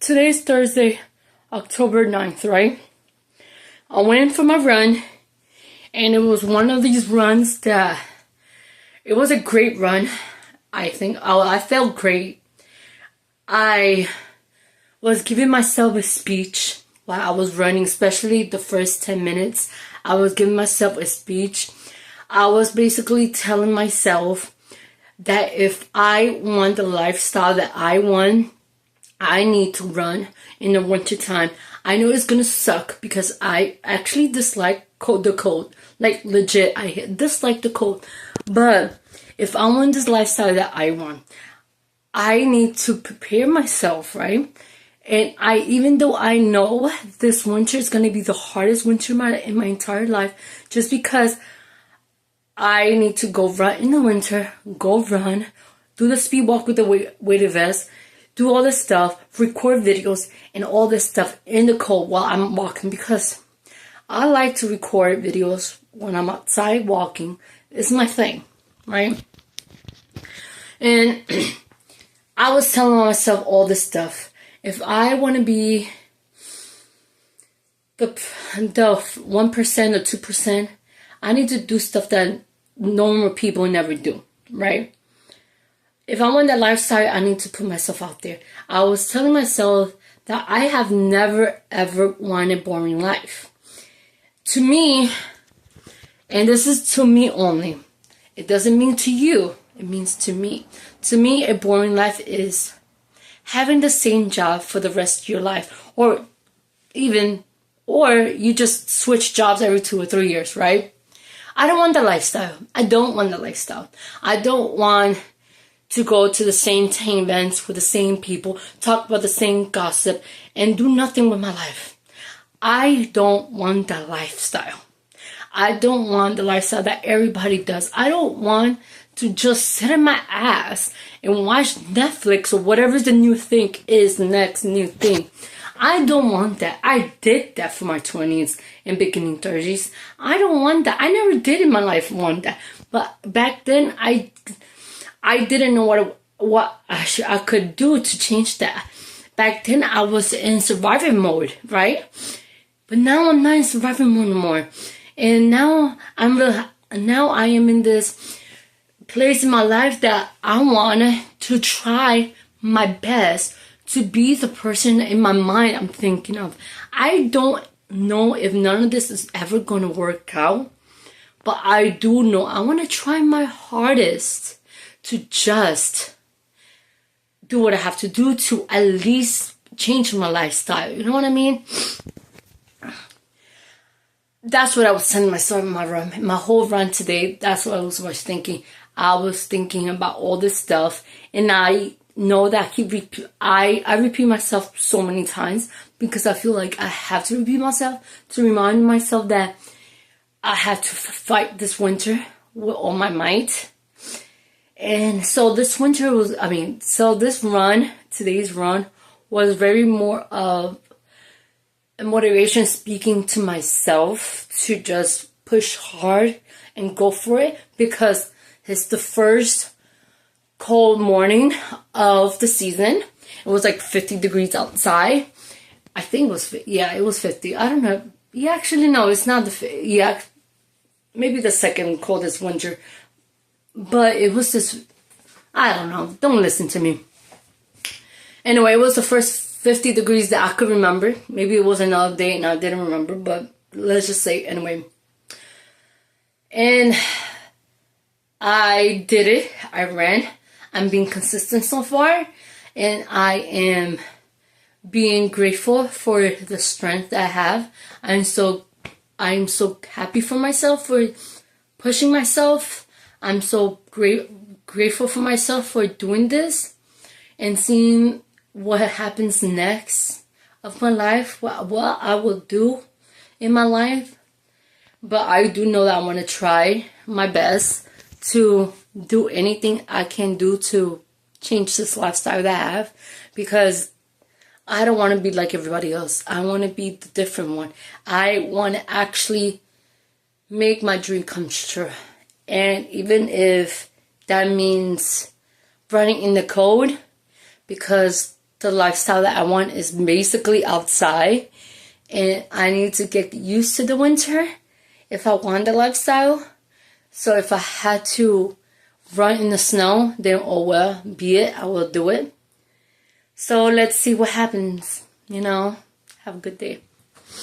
Today's Thursday, October 9th, right? I went in for my run, and it was one of these runs that it was a great run. I think I felt great. I was giving myself a speech while I was running, especially the first 10 minutes. I was giving myself a speech. I was basically telling myself that if I want the lifestyle that I want, I need to run in the winter time. I know it's gonna suck because I actually dislike the cold. Like legit, I dislike the cold. But if I want this lifestyle that I want, I need to prepare myself, right? And even though I know this winter is gonna be the hardest winter in my entire life, just because I need to go run in the winter, go run, do the speed walk with the weighted vest, do all this stuff, record videos, and all this stuff in the cold while I'm walking, because I like to record videos when I'm outside walking. It's my thing, right? And I was telling myself all this stuff. If I want to be the 1% or 2%, I need to do stuff that normal people never do, right? If I want that lifestyle, I need to put myself out there. I was telling myself that I have never, ever wanted a boring life. To me, and this is to me only, it doesn't mean to you, it means to me. To me, a boring life is having the same job for the rest of your life, or you just switch jobs every 2 or 3 years, right? I don't want that lifestyle. I don't want to go to the same team events with the same people, talk about the same gossip, and do nothing with my life. I don't want that lifestyle. I don't want the lifestyle that everybody does. I don't want to just sit in my ass and watch Netflix or whatever the new thing is, the next new thing. I don't want that. I did that for my 20s and beginning 30s. I don't want that. I never did in my life want that. But back then, I didn't know what I could do to change that. Back then, I was in survival mode, right? But now I'm not in survival mode anymore. And now I am in this place in my life that I want to try my best to be the person in my mind I'm thinking of. I don't know if none of this is ever going to work out, but I do know I want to try my hardest to just do what I have to do to at least change my lifestyle. You know what I mean? That's what I was telling myself in my run. My whole run today, that's what I was thinking. I was thinking about all this stuff, and I know that I repeat myself so many times because I feel like I have to repeat myself to remind myself that I have to fight this winter with all my might. And so this today's run was very more of a motivation, speaking to myself to just push hard and go for it, because it's the first cold morning of the season. It was like 50 degrees outside. I think it was 50. I don't know. Yeah, actually, no, it's not maybe the second coldest winter. But it was just, I don't know. Don't listen to me. Anyway, it was the first 50 degrees that I could remember. Maybe it was another day and I didn't remember, but let's just say anyway. And I did it. I ran. I'm being consistent so far. And I am being grateful for the strength I have. I'm so happy for myself for pushing myself. I'm so grateful for myself for doing this and seeing what happens next of my life, what I will do in my life. But I do know that I want to try my best to do anything I can do to change this lifestyle that I have, because I don't want to be like everybody else. I want to be the different one. I want to actually make my dream come true. And even if that means running in the cold, because the lifestyle that I want is basically outside. And I need to get used to the winter if I want the lifestyle. So if I had to run in the snow, then oh well, be it. I will do it. So let's see what happens. Have a good day.